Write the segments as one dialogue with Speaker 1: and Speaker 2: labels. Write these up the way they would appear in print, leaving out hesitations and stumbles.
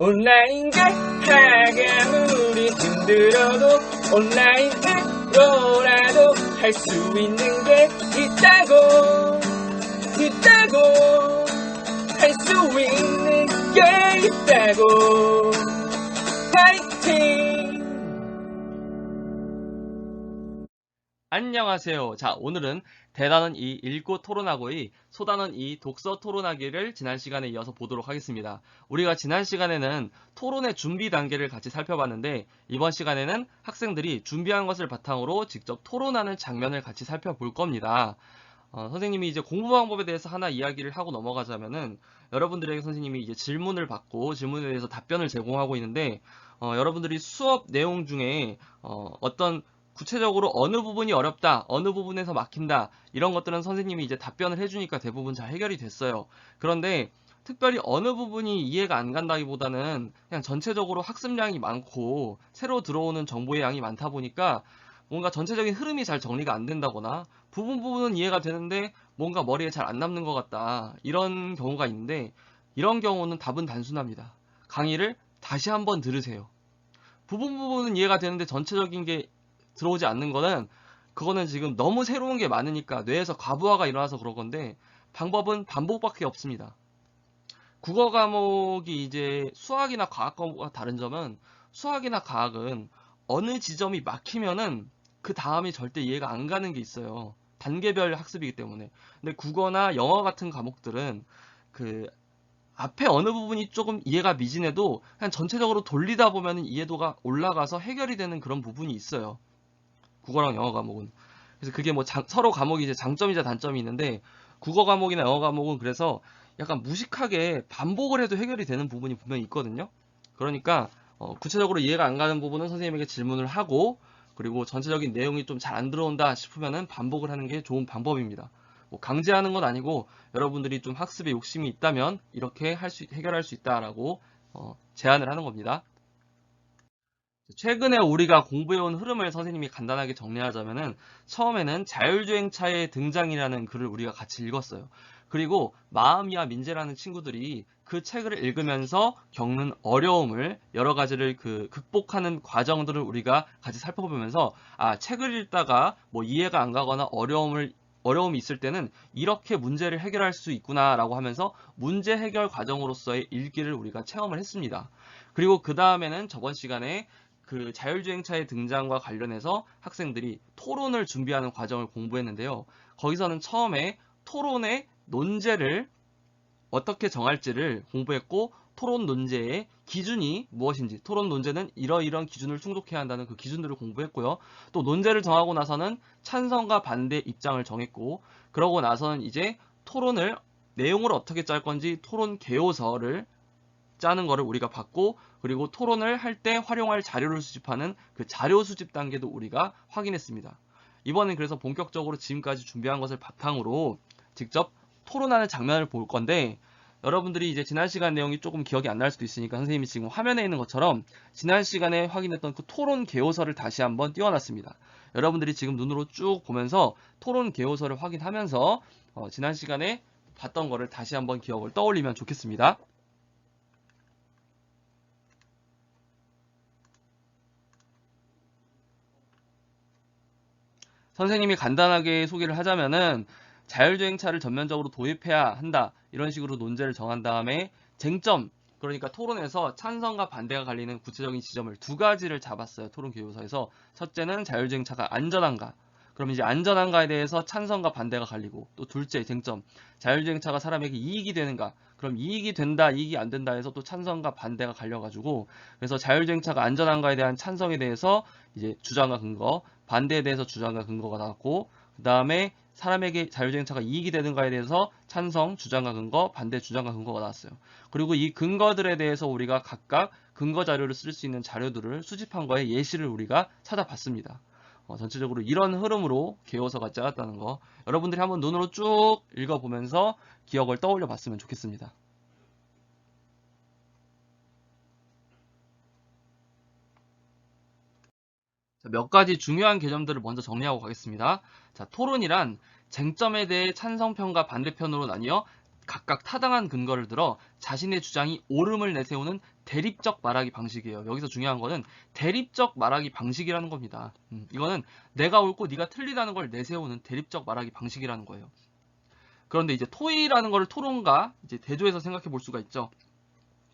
Speaker 1: 온라인 가게 아무리 힘들어도 온라인으로라도 할 수 있는 게 있다고 할 수 있는 게 있다고 파이팅! 안녕하세요. 자, 오늘은 대단한 이 읽고 토론하고의 소단은 이 독서 토론하기를 지난 시간에 이어서 보도록 하겠습니다. 우리가 지난 시간에는 토론의 준비 단계를 같이 살펴봤는데 이번 시간에는 학생들이 준비한 것을 바탕으로 직접 토론하는 장면을 같이 살펴볼 겁니다. 선생님이 이제 공부 방법에 대해서 하나 이야기를 하고 넘어가자면은 여러분들에게 선생님이 이제 질문을 받고 질문에 대해서 답변을 제공하고 있는데 여러분들이 수업 내용 중에 어떤 구체적으로 어느 부분이 어렵다, 어느 부분에서 막힌다 이런 것들은 선생님이 이제 답변을 해주니까 대부분 잘 해결이 됐어요. 그런데 특별히 어느 부분이 이해가 안 간다기보다는 그냥 전체적으로 학습량이 많고 새로 들어오는 정보의 양이 많다 보니까 뭔가 전체적인 흐름이 잘 정리가 안 된다거나 부분은 이해가 되는데 뭔가 머리에 잘 안 남는 것 같다 이런 경우가 있는데 이런 경우는 답은 단순합니다. 강의를 다시 한번 들으세요. 부분은 이해가 되는데 전체적인 게 들어오지 않는 거는 그거는 지금 너무 새로운 게 많으니까 뇌에서 과부하가 일어나서 그런 건데 방법은 반복밖에 없습니다. 국어 과목이 이제 수학이나 과학 과목과 다른 점은 수학이나 과학은 어느 지점이 막히면은 그 다음이 절대 이해가 안 가는 게 있어요. 단계별 학습이기 때문에. 근데 국어나 영어 같은 과목들은 그 앞에 어느 부분이 조금 이해가 미진해도 그냥 전체적으로 돌리다 보면 이해도가 올라가서 해결이 되는 그런 부분이 있어요. 국어랑 영어 과목은. 그래서 그게 뭐 서로 과목이 이제 장점이자 단점이 있는데 국어 과목이나 영어 과목은 그래서 약간 무식하게 반복을 해도 해결이 되는 부분이 분명히 있거든요. 그러니까 구체적으로 이해가 안 가는 부분은 선생님에게 질문을 하고 그리고 전체적인 내용이 좀 잘 안 들어온다 싶으면은 반복을 하는 게 좋은 방법입니다. 뭐 강제하는 건 아니고 여러분들이 좀 학습에 욕심이 있다면 이렇게 해결할 수 있다라고 제안을 하는 겁니다. 최근에 우리가 공부해온 흐름을 선생님이 간단하게 정리하자면은 처음에는 자율주행차의 등장이라는 글을 우리가 같이 읽었어요. 그리고 마음이와 민재라는 친구들이 그 책을 읽으면서 겪는 어려움을 여러 가지를 극복하는 과정들을 우리가 같이 살펴보면서 책을 읽다가 뭐 이해가 안 가거나 어려움이 있을 때는 이렇게 문제를 해결할 수 있구나라고 하면서 문제 해결 과정으로서의 읽기를 우리가 체험을 했습니다. 그리고 그 다음에는 저번 시간에 그 자율주행차의 등장과 관련해서 학생들이 토론을 준비하는 과정을 공부했는데요. 거기서는 처음에 토론의 논제를 어떻게 정할지를 공부했고 토론 논제의 기준이 무엇인지 토론 논제는 이러이러한 기준을 충족해야 한다는 그 기준들을 공부했고요. 또 논제를 정하고 나서는 찬성과 반대 입장을 정했고 그러고 나서는 이제 토론을 내용을 어떻게 짤 건지 토론 개요서를 짜는 거를 우리가 봤고 그리고 토론을 할 때 활용할 자료를 수집하는 그 자료 수집 단계도 우리가 확인했습니다. 이번엔 그래서 본격적으로 지금까지 준비한 것을 바탕으로 직접 토론하는 장면을 볼 건데 여러분들이 이제 지난 시간 내용이 조금 기억이 안 날 수도 있으니까 선생님이 지금 화면에 있는 것처럼 지난 시간에 확인했던 그 토론 개요서를 다시 한번 띄워놨습니다. 여러분들이 지금 눈으로 쭉 보면서 토론 개요서를 확인하면서 지난 시간에 봤던 거를 다시 한번 기억을 떠올리면 좋겠습니다. 선생님이 간단하게 소개를 하자면은 자율주행차를 전면적으로 도입해야 한다 이런 식으로 논제를 정한 다음에 쟁점 그러니까 토론에서 찬성과 반대가 갈리는 구체적인 지점을 두 가지를 잡았어요. 토론 교육서에서 첫째는 자율주행차가 안전한가 그럼 이제 안전한가에 대해서 찬성과 반대가 갈리고 또 둘째 쟁점 자율주행차가 사람에게 이익이 되는가 그럼 이익이 된다 이익이 안 된다 해서 또 찬성과 반대가 갈려가지고 그래서 자율주행차가 안전한가에 대한 찬성에 대해서 이제 주장과 근거 반대에 대해서 주장과 근거가 나왔고 그 다음에 사람에게 자율주행차가 이익이 되는가에 대해서 찬성, 주장과 근거, 반대 주장과 근거가 나왔어요. 그리고 이 근거들에 대해서 우리가 각각 근거 자료를 쓸 수 있는 자료들을 수집한 거에 예시를 우리가 찾아봤습니다. 전체적으로 이런 흐름으로 개요서가 짜였다는 거 여러분들이 한번 눈으로 쭉 읽어보면서 기억을 떠올려 봤으면 좋겠습니다. 몇 가지 중요한 개념들을 먼저 정리하고 가겠습니다. 자, 토론이란 쟁점에 대해 찬성편과 반대편으로 나뉘어 각각 타당한 근거를 들어 자신의 주장이 옳음을 내세우는 대립적 말하기 방식이에요. 여기서 중요한 거는 대립적 말하기 방식이라는 겁니다. 이거는 내가 옳고 네가 틀리다는 걸 내세우는 대립적 말하기 방식이라는 거예요. 그런데 이제 토의라는 거를 토론과 이제 대조해서 생각해 볼 수가 있죠.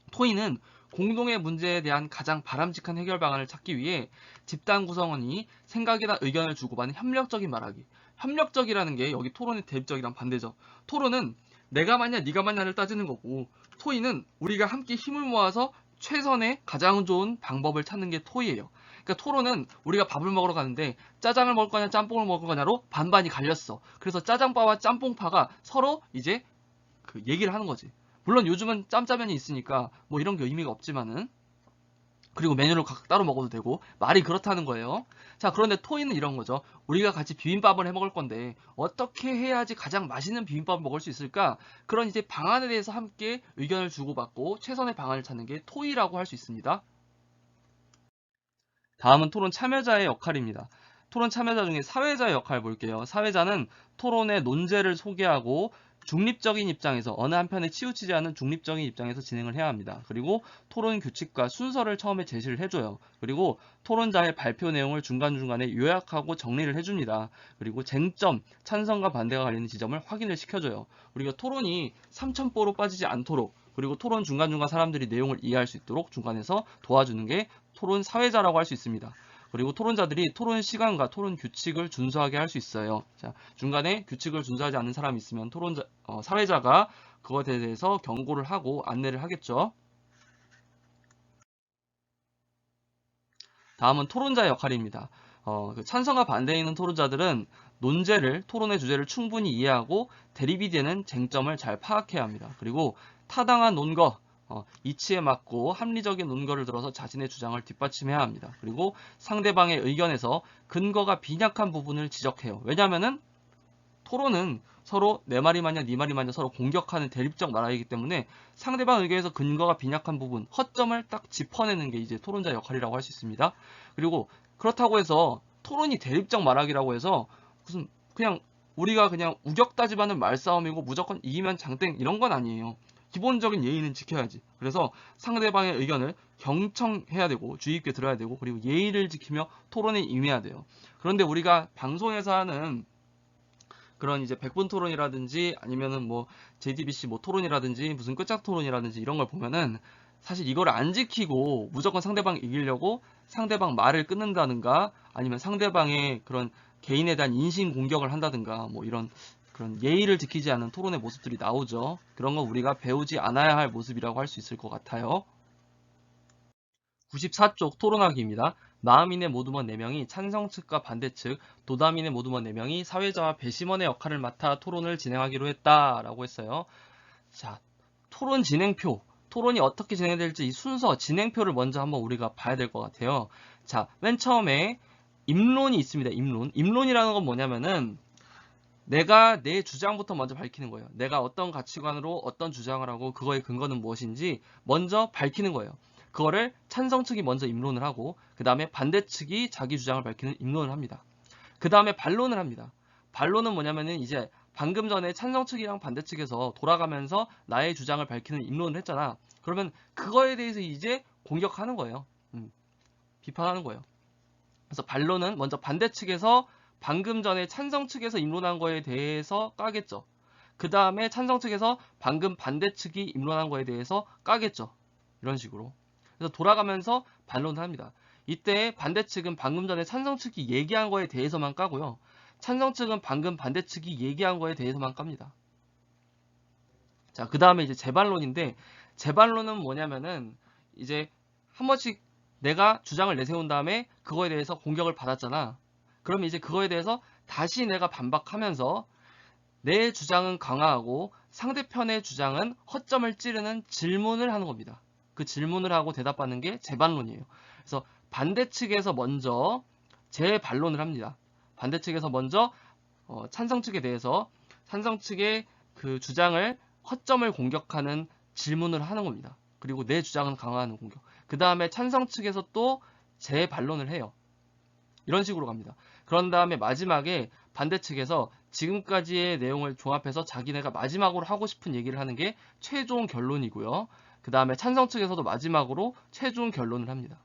Speaker 1: 토의는 공동의 문제에 대한 가장 바람직한 해결 방안을 찾기 위해 집단 구성원이 생각이나 의견을 주고받는 협력적인 말하기. 협력적이라는 게 여기 토론의 대립적이랑 반대죠. 토론은 내가 맞냐 네가 맞냐를 따지는 거고, 토의는 우리가 함께 힘을 모아서 최선의 가장 좋은 방법을 찾는 게 토의예요. 그러니까 토론은 우리가 밥을 먹으러 가는데 짜장을 먹을 거냐 짬뽕을 먹을 거냐로 반반이 갈렸어. 그래서 짜장파와 짬뽕파가 서로 이제 그 얘기를 하는 거지. 물론 요즘은 짬짜면이 있으니까 뭐 이런 게 의미가 없지만은, 그리고 메뉴를 각각 따로 먹어도 되고 말이 그렇다는 거예요. 자, 그런데 토이는 이런 거죠. 우리가 같이 비빔밥을 해 먹을 건데 어떻게 해야지 가장 맛있는 비빔밥을 먹을 수 있을까? 그런 이제 방안에 대해서 함께 의견을 주고받고 최선의 방안을 찾는 게 토의라고 할 수 있습니다. 다음은 토론 참여자의 역할입니다. 토론 참여자 중에 사회자의 역할을 볼게요. 사회자는 토론의 논제를 소개하고 중립적인 입장에서, 어느 한편에 치우치지 않은 중립적인 입장에서 진행을 해야 합니다. 그리고 토론 규칙과 순서를 처음에 제시를 해줘요. 그리고 토론자의 발표 내용을 중간중간에 요약하고 정리를 해줍니다. 그리고 쟁점, 찬성과 반대가 갈리는 지점을 확인을 시켜줘요. 우리가 토론이 삼천포로 빠지지 않도록, 그리고 토론 중간중간 사람들이 내용을 이해할 수 있도록 중간에서 도와주는 게 토론 사회자라고 할 수 있습니다. 그리고 토론자들이 토론 시간과 토론 규칙을 준수하게 할 수 있어요. 자, 중간에 규칙을 준수하지 않는 사람이 있으면 사회자가 그것에 대해서 경고를 하고 안내를 하겠죠. 다음은 토론자의 역할입니다. 찬성과 반대에 있는 토론자들은 토론의 주제를 충분히 이해하고 대립이 되는 쟁점을 잘 파악해야 합니다. 그리고 타당한 논거, 이치에 맞고 합리적인 논거를 들어서 자신의 주장을 뒷받침해야 합니다. 그리고 상대방의 의견에서 근거가 빈약한 부분을 지적해요. 왜냐하면은 토론은 서로 내 말이 맞냐 네 말이 맞냐 서로 공격하는 대립적 나라이기 때문에 상대방 의견에서 근거가 빈약한 부분, 허점을 딱 짚어내는 게 이제 토론자 역할이라고 할 수 있습니다. 그리고 그렇다고 해서 토론이 대립적 말하기라고 해서 무슨 그냥 우리가 그냥 우격다짐하는 말싸움이고 무조건 이기면 장땡 이런 건 아니에요. 기본적인 예의는 지켜야지. 그래서 상대방의 의견을 경청해야 되고 주의 깊게 들어야 되고, 그리고 예의를 지키며 토론에 임해야 돼요. 그런데 우리가 방송에서 하는 그런 이제 100분 토론이라든지 아니면은 뭐 JTBC 뭐 토론이라든지 무슨 끝작 토론이라든지 이런 걸 보면은 사실 이걸 안 지키고 무조건 상대방 이기려고 상대방 말을 끊는다든가 아니면 상대방의 그런 개인에 대한 인신 공격을 한다든가 뭐 이런 그런 예의를 지키지 않는 토론의 모습들이 나오죠. 그런 거 우리가 배우지 않아야 할 모습이라고 할 수 있을 것 같아요. 94쪽 토론하기입니다. 마음인의 모두먼 4명이 찬성 측과 반대 측, 도담인의 모두먼 4명이 사회자와 배심원의 역할을 맡아 토론을 진행하기로 했다라고 했어요. 자, 토론 진행표. 토론이 어떻게 진행될지 이 순서, 진행표를 먼저 한번 우리가 봐야 될 것 같아요. 자, 맨 처음에 입론이 있습니다. 입론. 입론이라는 건 뭐냐면은 내가 내 주장부터 먼저 밝히는 거예요. 내가 어떤 가치관으로 어떤 주장을 하고 그거의 근거는 무엇인지 먼저 밝히는 거예요. 그거를 찬성 측이 먼저 입론을 하고 그 다음에 반대 측이 자기 주장을 밝히는 입론을 합니다. 그 다음에 반론을 합니다. 반론은 뭐냐면은 이제 방금 전에 찬성 측이랑 반대 측에서 돌아가면서 나의 주장을 밝히는 입론을 했잖아. 그러면 그거에 대해서 이제 공격하는 거예요. 비판하는 거예요. 그래서 반론은 먼저 반대 측에서 방금 전에 찬성 측에서 입론한 거에 대해서 까겠죠. 그 다음에 찬성 측에서 방금 반대 측이 입론한 거에 대해서 까겠죠. 이런 식으로. 그래서 돌아가면서 반론을 합니다. 이때 반대 측은 방금 전에 찬성 측이 얘기한 거에 대해서만 까고요. 찬성 측은 방금 반대 측이 얘기한 거에 대해서만 깝니다. 자, 그 다음에 이제 재반론인데, 재반론은 뭐냐면은 이제 한 번씩 내가 주장을 내세운 다음에 그거에 대해서 공격을 받았잖아. 그러면 이제 그거에 대해서 다시 내가 반박하면서 내 주장은 강화하고 상대편의 주장은 허점을 찌르는 질문을 하는 겁니다. 그 질문을 하고 대답하는 게 재반론이에요. 그래서 반대 측에서 먼저 재반론을 합니다. 반대 측에서 먼저 찬성 측에 대해서 찬성 측의 그 주장을 허점을 공격하는 질문을 하는 겁니다. 그리고 내 주장은 강화하는 공격. 그 다음에 찬성 측에서 또 재반론을 해요. 이런 식으로 갑니다. 그런 다음에 마지막에 반대 측에서 지금까지의 내용을 종합해서 자기네가 마지막으로 하고 싶은 얘기를 하는 게 최종 결론이고요. 그 다음에 찬성 측에서도 마지막으로 최종 결론을 합니다.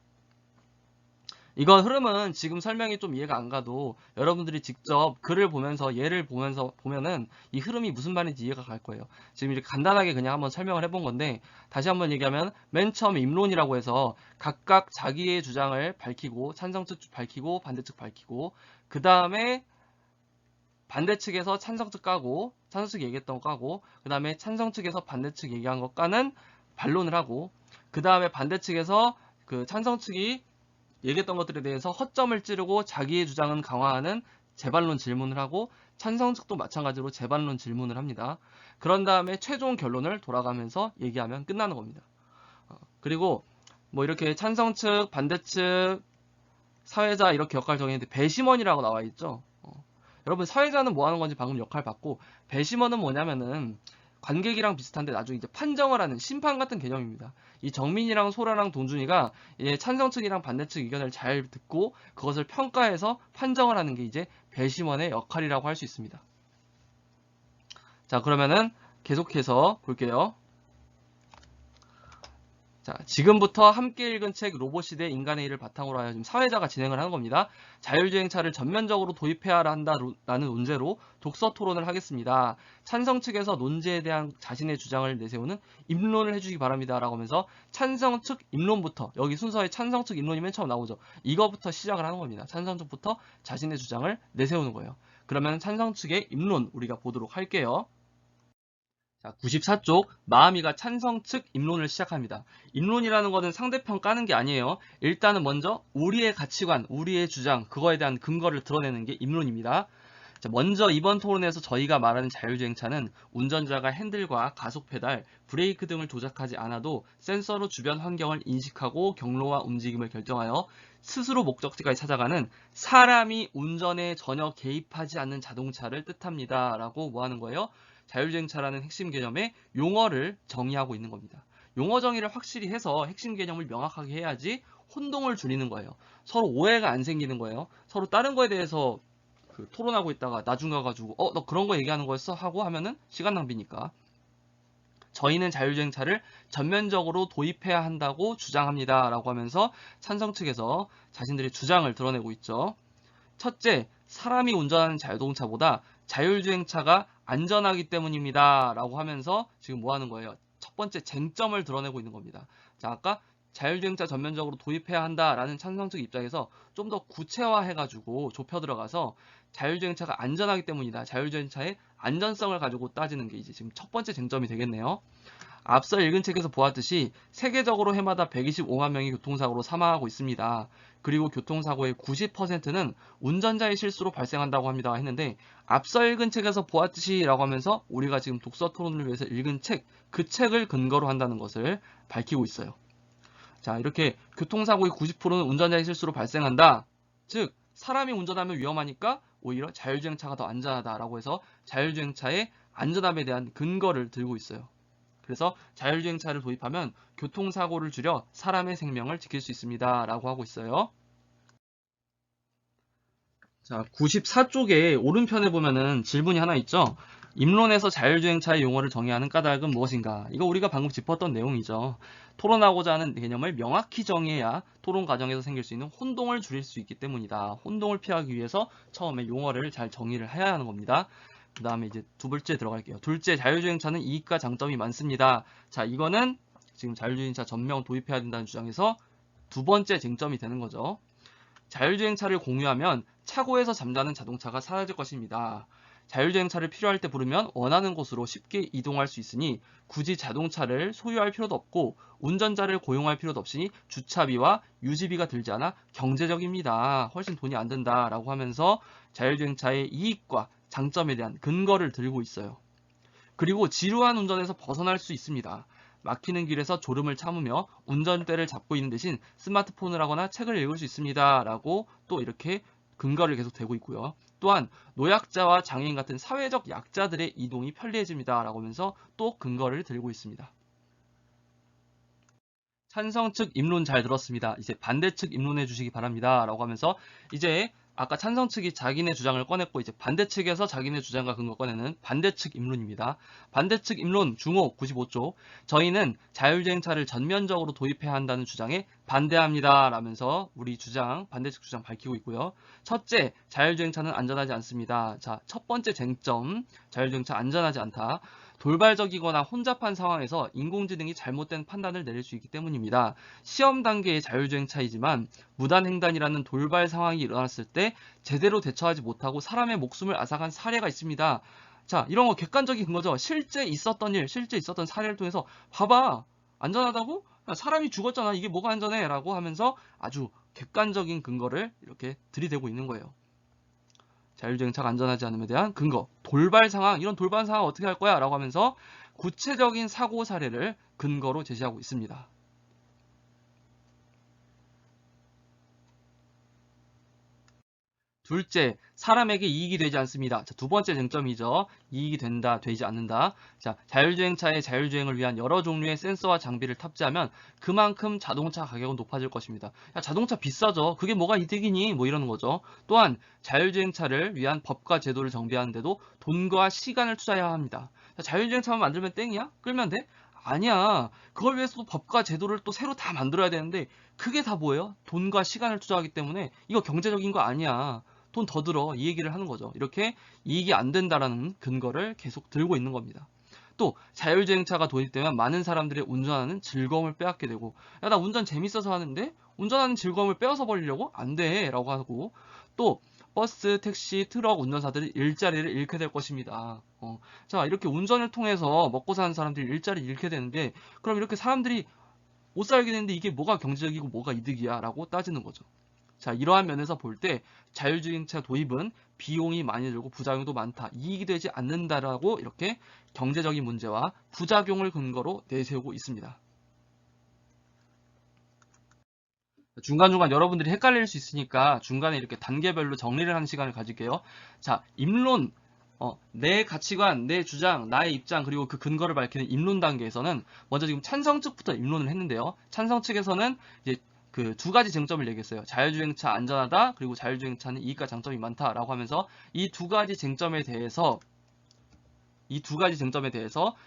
Speaker 1: 이건 흐름은 지금 설명이 좀 이해가 안 가도 여러분들이 직접 글을 보면서 예를 보면서 보면은 이 흐름이 무슨 말인지 이해가 갈 거예요. 지금 이렇게 간단하게 그냥 한번 설명을 해본 건데, 다시 한번 얘기하면 맨 처음에 입론이라고 해서 각각 자기의 주장을 밝히고, 찬성 측 밝히고 반대 측 밝히고, 그 다음에 반대 측에서 찬성 측 까고, 찬성 측 얘기했던 거 까고, 그 다음에 찬성 측에서 반대 측 얘기한 거 까는 반론을 하고, 그 다음에 반대 측에서 그 찬성 측이 얘기했던 것들에 대해서 허점을 찌르고 자기의 주장은 강화하는 재반론 질문을 하고, 찬성 측도 마찬가지로 재반론 질문을 합니다. 그런 다음에 최종 결론을 돌아가면서 얘기하면 끝나는 겁니다. 그리고 뭐 이렇게 찬성 측, 반대 측, 사회자 이렇게 역할 정했는데 배심원이라고 나와 있죠. 여러분, 사회자는 뭐 하는 건지 방금 역할 봤고, 배심원은 뭐냐면은 관객이랑 비슷한데 나중에 이제 판정을 하는 심판 같은 개념입니다. 이 정민이랑 소라랑 동준이가 찬성 측이랑 반대 측 의견을 잘 듣고 그것을 평가해서 판정을 하는 게 이제 배심원의 역할이라고 할 수 있습니다. 자, 그러면은 계속해서 볼게요. 자, 지금부터 함께 읽은 책 로봇시대 인간의 일을 바탕으로 하여 지금 사회자가 진행을 하는 겁니다. 자율주행차를 전면적으로 도입해야 한다라는 논제로 독서 토론을 하겠습니다. 찬성 측에서 논제에 대한 자신의 주장을 내세우는 입론을 해주시기 바랍니다. 라고 하면서 찬성 측 입론부터, 여기 순서에 찬성 측 입론이 맨 처음 나오죠. 이거부터 시작을 하는 겁니다. 찬성 측부터 자신의 주장을 내세우는 거예요. 그러면 찬성 측의 입론 우리가 보도록 할게요. 자, 94쪽 마음이가 찬성 측 입론을 시작합니다. 입론이라는 것은 상대편 까는 게 아니에요. 일단은 먼저 우리의 가치관, 우리의 주장, 그거에 대한 근거를 드러내는 게 입론입니다. 자, 먼저 이번 토론에서 저희가 말하는 자율주행차는 운전자가 핸들과 가속 페달, 브레이크 등을 조작하지 않아도 센서로 주변 환경을 인식하고 경로와 움직임을 결정하여 스스로 목적지까지 찾아가는 사람이 운전에 전혀 개입하지 않는 자동차를 뜻합니다. 라고 뭐 하는 거예요? 자율주행차라는 핵심 개념의 용어를 정의하고 있는 겁니다. 용어 정의를 확실히 해서 핵심 개념을 명확하게 해야지 혼동을 줄이는 거예요. 서로 오해가 안 생기는 거예요. 서로 다른 거에 대해서 토론하고 있다가 나중 가가지고 너 그런 거 얘기하는 거였어? 하고 하면은 시간 낭비니까. 저희는 자율주행차를 전면적으로 도입해야 한다고 주장합니다. 라고 하면서 찬성 측에서 자신들의 주장을 드러내고 있죠. 첫째, 사람이 운전하는 자동차보다 자율주행차가 안전하기 때문입니다. 라고 하면서 지금 뭐 하는 거예요? 첫 번째 쟁점을 드러내고 있는 겁니다. 자, 아까 자율주행차 전면적으로 도입해야 한다라는 찬성 측 입장에서 좀 더 구체화해가지고 좁혀 들어가서 자율주행차가 안전하기 때문이다. 자율주행차의 안전성을 가지고 따지는 게 이제 지금 첫 번째 쟁점이 되겠네요. 앞서 읽은 책에서 보았듯이 세계적으로 해마다 125만 명이 교통사고로 사망하고 있습니다. 그리고 교통사고의 90%는 운전자의 실수로 발생한다고 합니다. 했는데 앞서 읽은 책에서 보았듯이 라고 하면서 우리가 지금 독서 토론을 위해서 읽은 책, 그 책을 근거로 한다는 것을 밝히고 있어요. 자, 이렇게 교통사고의 90%는 운전자의 실수로 발생한다. 즉, 사람이 운전하면 위험하니까 오히려 자율주행차가 더 안전하다라고 해서 자율주행차의 안전함에 대한 근거를 들고 있어요. 그래서 자율주행차를 도입하면 교통사고를 줄여 사람의 생명을 지킬 수 있습니다. 라고 하고 있어요. 자, 94쪽에 오른편에 보면은 질문이 하나 있죠. 입론에서 자율주행차의 용어를 정의하는 까닭은 무엇인가? 이거 우리가 방금 짚었던 내용이죠. 토론하고자 하는 개념을 명확히 정의해야 토론 과정에서 생길 수 있는 혼동을 줄일 수 있기 때문이다. 혼동을 피하기 위해서 처음에 용어를 잘 정의를 해야 하는 겁니다. 그 다음에 이제 두 번째 들어갈게요. 둘째, 자율주행차는 이익과 장점이 많습니다. 자, 이거는 지금 자율주행차 전면 도입해야 된다는 주장에서 두 번째 쟁점이 되는 거죠. 자율주행차를 공유하면 차고에서 잠자는 자동차가 사라질 것입니다. 자율주행차를 필요할 때 부르면 원하는 곳으로 쉽게 이동할 수 있으니 굳이 자동차를 소유할 필요도 없고 운전자를 고용할 필요도 없으니 주차비와 유지비가 들지 않아 경제적입니다. 훨씬 돈이 안 든다라고 하면서 자율주행차의 이익과 장점에 대한 근거를 들고 있어요. 그리고 지루한 운전에서 벗어날 수 있습니다. 막히는 길에서 졸음을 참으며 운전대를 잡고 있는 대신 스마트폰을 하거나 책을 읽을 수 있습니다. 라고 또 이렇게 근거를 계속 대고 있고요. 또한 노약자와 장애인 같은 사회적 약자들의 이동이 편리해집니다. 라고 하면서 또 근거를 들고 있습니다. 찬성 측 입론 잘 들었습니다. 이제 반대 측 입론해 주시기 바랍니다. 라고 하면서 이제 아까 찬성 측이 자기네 주장을 꺼냈고 이제 반대 측에서 자기네 주장과 근거 꺼내는 반대측 입론입니다. 반대측 입론 중호 95쪽. 저희는 자율주행차를 전면적으로 도입해야 한다는 주장에 반대합니다. 라면서 우리 주장, 반대측 주장 밝히고 있고요. 첫째, 자율주행차는 안전하지 않습니다. 자, 첫 번째 쟁점, 자율주행차 안전하지 않다. 돌발적이거나 혼잡한 상황에서 인공지능이 잘못된 판단을 내릴 수 있기 때문입니다. 시험 단계의 자율주행차이지만 무단횡단이라는 돌발 상황이 일어났을 때 제대로 대처하지 못하고 사람의 목숨을 앗아간 사례가 있습니다. 자, 이런 거 객관적인 근거죠. 실제 있었던 일, 실제 있었던 사례를 통해서 봐봐. 안전하다고? 야, 사람이 죽었잖아. 이게 뭐가 안전해? 라고 하면서 아주 객관적인 근거를 이렇게 들이대고 있는 거예요. 자율주행차가 안전하지 않음에 대한 근거, 돌발 상황, 이런 돌발 상황 어떻게 할 거야? 라고 하면서 구체적인 사고 사례를 근거로 제시하고 있습니다. 둘째, 사람에게 이익이 되지 않습니다. 자, 두 번째 쟁점이죠. 이익이 된다, 되지 않는다. 자, 자율주행차의 자율주행을 위한 여러 종류의 센서와 장비를 탑재하면 그만큼 자동차 가격은 높아질 것입니다. 야, 자동차 비싸죠. 그게 뭐가 이득이니? 뭐 이러는 거죠. 또한 자율주행차를 위한 법과 제도를 정비하는데도 돈과 시간을 투자해야 합니다. 자, 자율주행차만 만들면 땡이야? 끌면 돼? 아니야. 그걸 위해서 또 법과 제도를 또 새로 다 만들어야 되는데 그게 다 뭐예요? 돈과 시간을 투자하기 때문에 이거 경제적인 거 아니야. 돈 더 들어 이 얘기를 하는 거죠. 이렇게 이익이 안 된다라는 근거를 계속 들고 있는 겁니다. 또 자율주행차가 도입되면 많은 사람들의 운전하는 즐거움을 빼앗게 되고 야, 나 운전 재밌어서 하는데 운전하는 즐거움을 빼앗아 버리려고? 안 돼 라고 하고 또 버스, 택시, 트럭 운전사들이 일자리를 잃게 될 것입니다. 자, 이렇게 운전을 통해서 먹고 사는 사람들이 일자리를 잃게 되는데 그럼 이렇게 사람들이 못 살게 되는데 이게 뭐가 경제적이고 뭐가 이득이야 라고 따지는 거죠. 자, 이러한 면에서 볼 때 자율주행차 도입은 비용이 많이 들고 부작용도 많다. 이익이 되지 않는다라고 이렇게 경제적인 문제와 부작용을 근거로 내세우고 있습니다. 중간중간 여러분들이 헷갈릴 수 있으니까 중간에 이렇게 단계별로 정리를 하는 시간을 가질게요. 자, 입론, 내 가치관, 내 주장, 나의 입장, 그리고 그 근거를 밝히는 입론 단계에서는 먼저 지금 찬성 측부터 입론을 했는데요. 찬성 측에서는 이제 그 두 가지 쟁점을 얘기했어요. 자율주행차 안전하다, 그리고 자율주행차는 이익과 장점이 많다라고 하면서 이 두 가지 쟁점에 대해서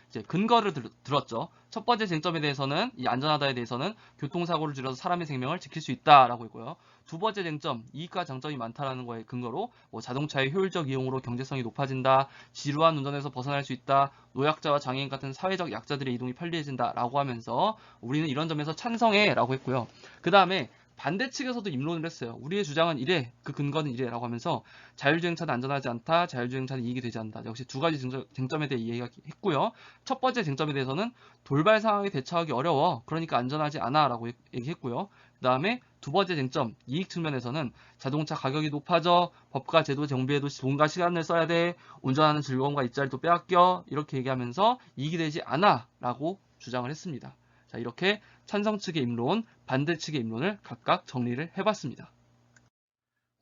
Speaker 1: 이제 근거를 들었죠. 첫 번째 쟁점에 대해서는 이 안전하다에 대해서는 교통사고를 줄여서 사람의 생명을 지킬 수 있다라고 했고요. 두 번째 쟁점, 이익과 장점이 많다라는 거에 근거로 뭐 자동차의 효율적 이용으로 경제성이 높아진다, 지루한 운전에서 벗어날 수 있다, 노약자와 장애인 같은 사회적 약자들의 이동이 편리해진다라고 하면서 우리는 이런 점에서 찬성해라고 했고요. 그 다음에 반대 측에서도 입론을 했어요. 우리의 주장은 이래, 그 근거는 이래라고 하면서 자율주행차는 안전하지 않다, 자율주행차는 이익이 되지 않는다. 역시 두 가지 쟁점에 대해 이야기했고요. 첫 번째 쟁점에 대해서는 돌발 상황에 대처하기 어려워, 그러니까 안전하지 않아라고 얘기했고요. 그 다음에 두 번째 쟁점, 이익 측면에서는 자동차 가격이 높아져, 법과 제도 정비에도 돈과 시간을 써야 돼, 운전하는 즐거움과 일자리도 빼앗겨, 이렇게 얘기하면서 이익이 되지 않아라고 주장을 했습니다. 자, 이렇게 찬성 측의 입론, 반대 측의 입론을 각각 정리를 해봤습니다.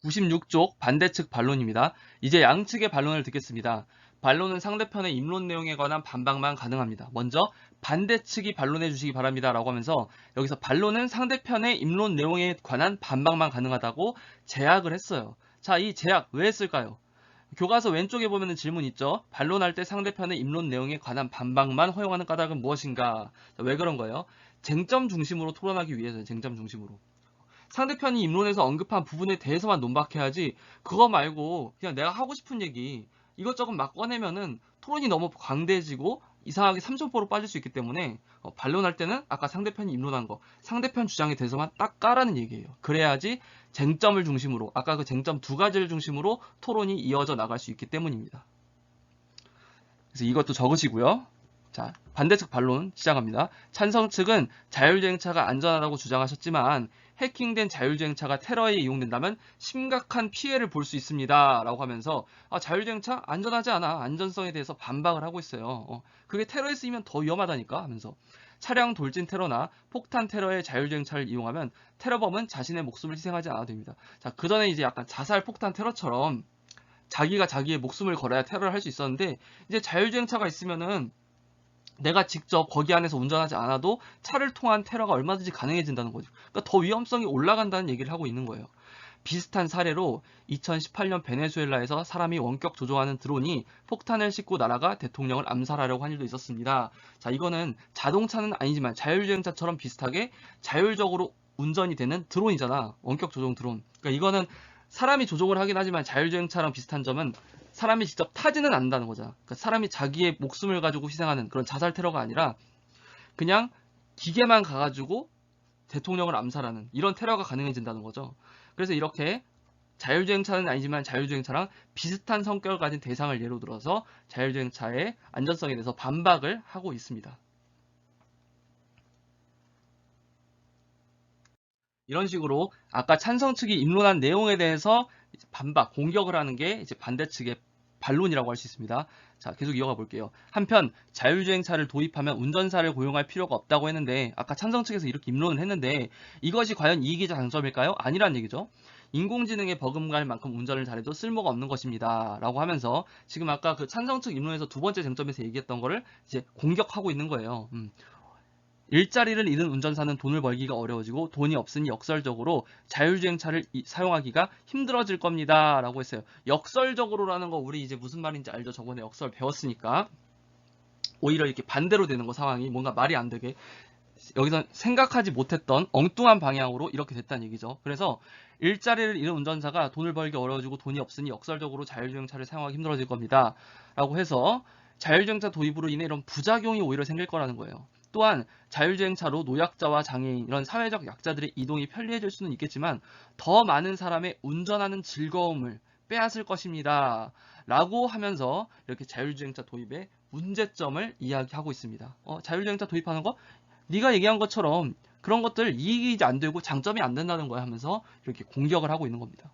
Speaker 1: 96쪽 반대측 반론입니다. 이제 양측의 반론을 듣겠습니다. 반론은 상대편의 입론 내용에 관한 반박만 가능합니다. 먼저 반대측이 반론해 주시기 바랍니다. 라고 하면서 여기서 반론은 상대편의 입론 내용에 관한 반박만 가능하다고 제약을 했어요. 자, 이 제약 왜 했을까요? 교과서 왼쪽에 보면 질문 있죠. 반론할 때 상대편의 입론 내용에 관한 반박만 허용하는 까닭은 무엇인가? 자, 왜 그런 거예요? 쟁점 중심으로 토론하기 위해서요. 쟁점 중심으로. 상대편이 입론에서 언급한 부분에 대해서만 논박해야지 그거 말고 그냥 내가 하고 싶은 얘기 이것저것 막 꺼내면은 토론이 너무 광대해지고 이상하게 삼천포로 빠질 수 있기 때문에 반론할 때는 아까 상대편이 입론한 거 상대편 주장에 대해서만 딱 까라는 얘기예요. 그래야지 쟁점을 중심으로 아까 그 쟁점 두 가지를 중심으로 토론이 이어져 나갈 수 있기 때문입니다. 그래서 이것도 적으시고요. 자, 반대측 반론 시작합니다. 찬성 측은 자율주행차가 안전하다고 주장하셨지만 해킹된 자율주행차가 테러에 이용된다면 심각한 피해를 볼 수 있습니다. 라고 하면서 자율주행차 안전하지 않아. 안전성에 대해서 반박을 하고 있어요. 그게 테러에 쓰이면 더 위험하다니까 하면서 차량 돌진 테러나 폭탄 테러에 자율주행차를 이용하면 테러범은 자신의 목숨을 희생하지 않아도 됩니다. 자, 그 전에 이제 약간 자살 폭탄 테러처럼 자기가 자기의 목숨을 걸어야 테러를 할 수 있었는데 이제 자율주행차가 있으면은 내가 직접 거기 안에서 운전하지 않아도 차를 통한 테러가 얼마든지 가능해진다는 거죠. 그러니까 더 위험성이 올라간다는 얘기를 하고 있는 거예요. 비슷한 사례로 2018년 베네수엘라에서 사람이 원격 조종하는 드론이 폭탄을 싣고 날아가 대통령을 암살하려고 한 일도 있었습니다. 자, 이거는 자동차는 아니지만 자율주행차처럼 비슷하게 자율적으로 운전이 되는 드론이잖아. 원격 조종 드론. 그러니까 이거는 사람이 조종을 하긴 하지만 자율주행차랑 비슷한 점은 사람이 직접 타지는 않는다는 거잖아. 그러니까 사람이 자기의 목숨을 가지고 희생하는 그런 자살 테러가 아니라 그냥 기계만 가가지고 대통령을 암살하는 이런 테러가 가능해진다는 거죠. 그래서 이렇게 자율주행차는 아니지만 자율주행차랑 비슷한 성격을 가진 대상을 예로 들어서 자율주행차의 안전성에 대해서 반박을 하고 있습니다. 이런 식으로 아까 찬성 측이 입론한 내용에 대해서 반박, 공격을 하는 게 이제 반대 측의 반론이라고 할 수 있습니다. 자, 계속 이어가 볼게요. 한편 자율주행차를 도입하면 운전사를 고용할 필요가 없다고 했는데 아까 찬성 측에서 이렇게 입론을 했는데 이것이 과연 이익이자 장점일까요? 아니란 얘기죠. 인공지능에 버금갈 만큼 운전을 잘해도 쓸모가 없는 것입니다. 라고 하면서 지금 아까 그 찬성 측 입론에서 두 번째 쟁점에서 얘기했던 거를 이제 공격하고 있는 거예요. 일자리를 잃은 운전사는 돈을 벌기가 어려워지고 돈이 없으니 역설적으로 자율주행차를 사용하기가 힘들어질 겁니다. 라고 했어요. 역설적으로라는 거 우리 이제 무슨 말인지 알죠? 저번에 역설 배웠으니까. 오히려 이렇게 반대로 되는 거 상황이 뭔가 말이 안 되게 여기서 생각하지 못했던 엉뚱한 방향으로 이렇게 됐다는 얘기죠. 그래서 일자리를 잃은 운전사가 돈을 벌기 어려워지고 돈이 없으니 역설적으로 자율주행차를 사용하기 힘들어질 겁니다. 라고 해서 자율주행차 도입으로 인해 이런 부작용이 오히려 생길 거라는 거예요. 또한 자율주행차로 노약자와 장애인 이런 사회적 약자들의 이동이 편리해질 수는 있겠지만 더 많은 사람의 운전하는 즐거움을 빼앗을 것입니다. 라고 하면서 이렇게 자율주행차 도입의 문제점을 이야기하고 있습니다. 자율주행차 도입하는 거 네가 얘기한 것처럼 그런 것들 이익이 안 되고 장점이 안 된다는 거야 하면서 이렇게 공격을 하고 있는 겁니다.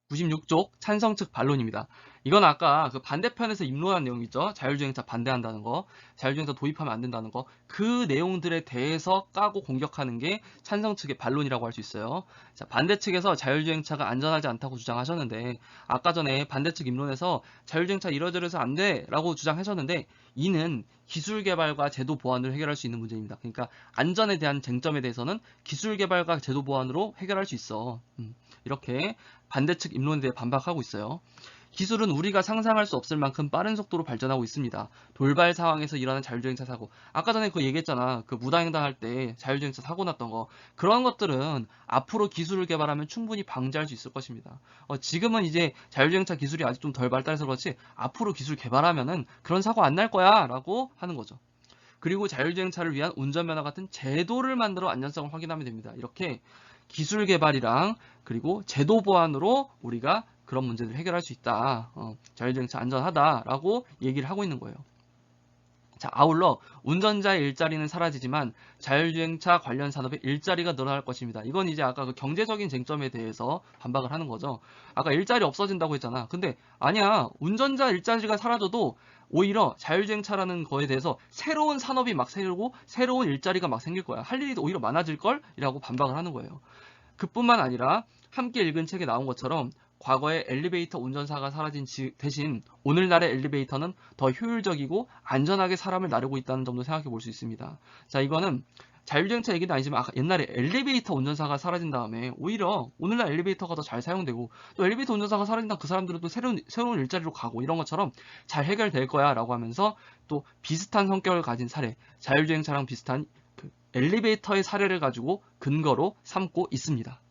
Speaker 1: 96쪽 찬성 측 반론입니다. 이건 아까 그 반대편에서 입론한 내용이죠. 자율주행차 반대한다는 거, 자율주행차 도입하면 안 된다는 거, 그 내용들에 대해서 까고 공격하는 게 찬성 측의 반론이라고 할 수 있어요. 자, 반대 측에서 자율주행차가 안전하지 않다고 주장하셨는데 아까 전에 반대 측 입론에서 자율주행차 이러저러해서 안 돼라고 주장하셨는데 이는 기술 개발과 제도 보완으로 해결할 수 있는 문제입니다. 그러니까 안전에 대한 쟁점에 대해서는 기술 개발과 제도 보완으로 해결할 수 있어. 이렇게 반대 측 입론에 대해 반박하고 있어요. 기술은 우리가 상상할 수 없을 만큼 빠른 속도로 발전하고 있습니다. 돌발 상황에서 일어나는 자율주행차 사고. 아까 전에 그거 얘기했잖아. 그 무단횡단할 때 자율주행차 사고 났던 거. 그런 것들은 앞으로 기술을 개발하면 충분히 방지할 수 있을 것입니다. 지금은 이제 자율주행차 기술이 아직 좀 덜 발달해서 그렇지 앞으로 기술 개발하면은 그런 사고 안 날 거야 라고 하는 거죠. 그리고 자율주행차를 위한 운전면허 같은 제도를 만들어 안전성을 확인하면 됩니다. 이렇게 기술 개발이랑 그리고 제도 보완으로 우리가 그런 문제들을 해결할 수 있다. 자율주행차 안전하다라고 얘기를 하고 있는 거예요. 자, 아울러 운전자의 일자리는 사라지지만 자율주행차 관련 산업의 일자리가 늘어날 것입니다. 이건 이제 아까 그 경제적인 쟁점에 대해서 반박을 하는 거죠. 아까 일자리 없어진다고 했잖아. 근데 아니야. 운전자 일자리가 사라져도 오히려 자율주행차라는 거에 대해서 새로운 산업이 막 생기고 새로운 일자리가 막 생길 거야. 할 일이 오히려 많아질 걸? 이라고 반박을 하는 거예요. 그뿐만 아니라 함께 읽은 책에 나온 것처럼 과거에 엘리베이터 운전사가 사라진 대신 오늘날의 엘리베이터는 더 효율적이고 안전하게 사람을 나르고 있다는 점도 생각해 볼 수 있습니다. 자, 이거는 자율주행차 얘기는 아니지만 아까 옛날에 엘리베이터 운전사가 사라진 다음에 오히려 오늘날 엘리베이터가 더 잘 사용되고 또 엘리베이터 운전사가 사라진 다음 그 사람들은 또 새로운 일자리로 가고 이런 것처럼 잘 해결될 거야 라고 하면서 또 비슷한 성격을 가진 사례, 자율주행차랑 비슷한 그 엘리베이터의 사례를 가지고 근거로 삼고 있습니다.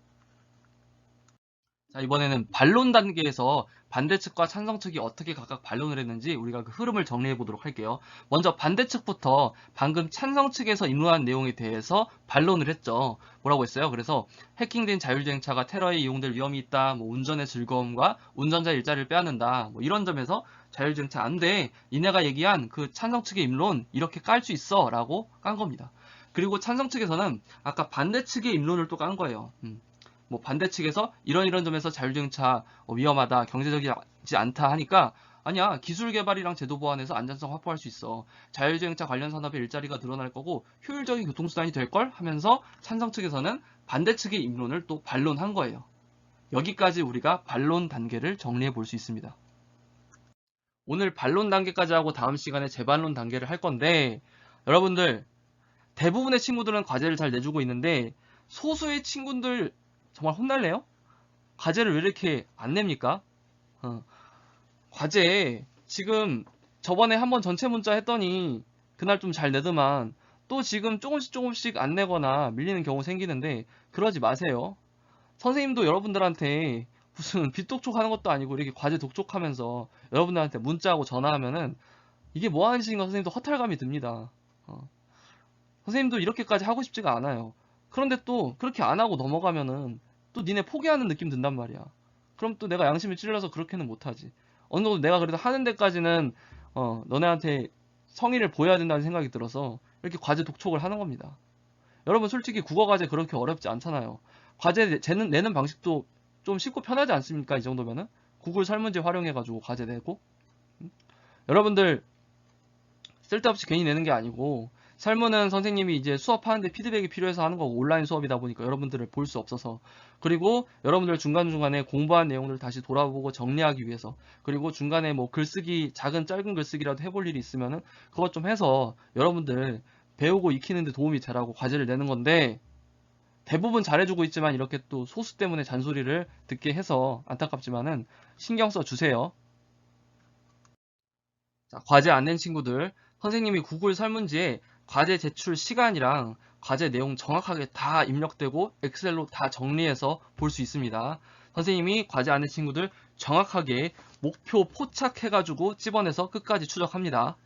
Speaker 1: 자, 이번에는 반론 단계에서 반대 측과 찬성 측이 어떻게 각각 반론을 했는지 우리가 그 흐름을 정리해 보도록 할게요. 먼저 반대 측부터 방금 찬성 측에서 입론한 내용에 대해서 반론을 했죠. 뭐라고 했어요? 그래서 해킹된 자율주행차가 테러에 이용될 위험이 있다. 뭐 운전의 즐거움과 운전자 일자리를 빼앗는다. 뭐 이런 점에서 자율주행차 안 돼. 니네가 얘기한 그 찬성 측의 입론 이렇게 깔 수 있어. 라고 깐 겁니다. 그리고 찬성 측에서는 아까 반대 측의 입론을 또 깐 거예요. 뭐 반대 측에서 이런 점에서 자율주행차 위험하다, 경제적이지 않다 하니까 아니야, 기술 개발이랑 제도 보완해서 안전성 확보할 수 있어. 자율주행차 관련 산업의 일자리가 늘어날 거고 효율적인 교통수단이 될 걸 하면서 찬성 측에서는 반대 측의 입론을 또 반론한 거예요. 여기까지 우리가 반론 단계를 정리해 볼 수 있습니다. 오늘 반론 단계까지 하고 다음 시간에 재반론 단계를 할 건데 여러분들 대부분의 친구들은 과제를 잘 내주고 있는데 소수의 친구들 정말 혼날래요? 과제를 왜 이렇게 안 냅니까? 어, 과제 지금 저번에 한번 전체 문자 했더니 그날 좀 잘 내더만 또 지금 조금씩 안 내거나 밀리는 경우 생기는데 그러지 마세요. 선생님도 여러분들한테 무슨 빚독촉 하는 것도 아니고 이렇게 과제 독촉하면서 여러분들한테 문자하고 전화하면은 이게 뭐 하는 짓인가 선생님도 허탈감이 듭니다. 어, 선생님도 이렇게까지 하고 싶지가 않아요. 그런데 또 그렇게 안 하고 넘어가면은 또 니네 포기하는 느낌 든단 말이야. 그럼 또 내가 양심이 찔려서 그렇게는 못하지. 어느 정도 내가 그래도 하는 데까지는 너네한테 성의를 보여야 된다는 생각이 들어서 이렇게 과제 독촉을 하는 겁니다. 여러분 솔직히 국어 과제 그렇게 어렵지 않잖아요. 과제 내는 방식도 좀 쉽고 편하지 않습니까? 이 정도면은 구글 설문지 활용해가지고 과제 내고 여러분들 쓸데없이 괜히 내는 게 아니고 설문은 선생님이 이제 수업하는데 피드백이 필요해서 하는 거고 온라인 수업이다 보니까 여러분들을 볼 수 없어서 그리고 여러분들 중간중간에 공부한 내용들을 다시 돌아보고 정리하기 위해서 그리고 중간에 뭐 글쓰기 작은 짧은 글쓰기라도 해볼 일이 있으면은 그것 좀 해서 여러분들 배우고 익히는데 도움이 되라고 과제를 내는 건데 대부분 잘해주고 있지만 이렇게 또 소수 때문에 잔소리를 듣게 해서 안타깝지만은 신경 써 주세요. 자, 과제 안 낸 친구들, 선생님이 구글 설문지에 과제 제출 시간이랑 과제 내용 정확하게 다 입력되고 엑셀로 다 정리해서 볼 수 있습니다. 선생님이 과제 안 낸 친구들 정확하게 목표 포착해가지고 찝어내서 끝까지 추적합니다.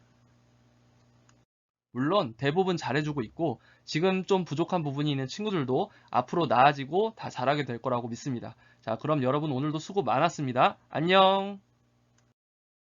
Speaker 1: 물론 대부분 잘해주고 있고 지금 좀 부족한 부분이 있는 친구들도 앞으로 나아지고 다 잘하게 될 거라고 믿습니다. 자, 그럼 여러분 오늘도 수고 많았습니다. 안녕!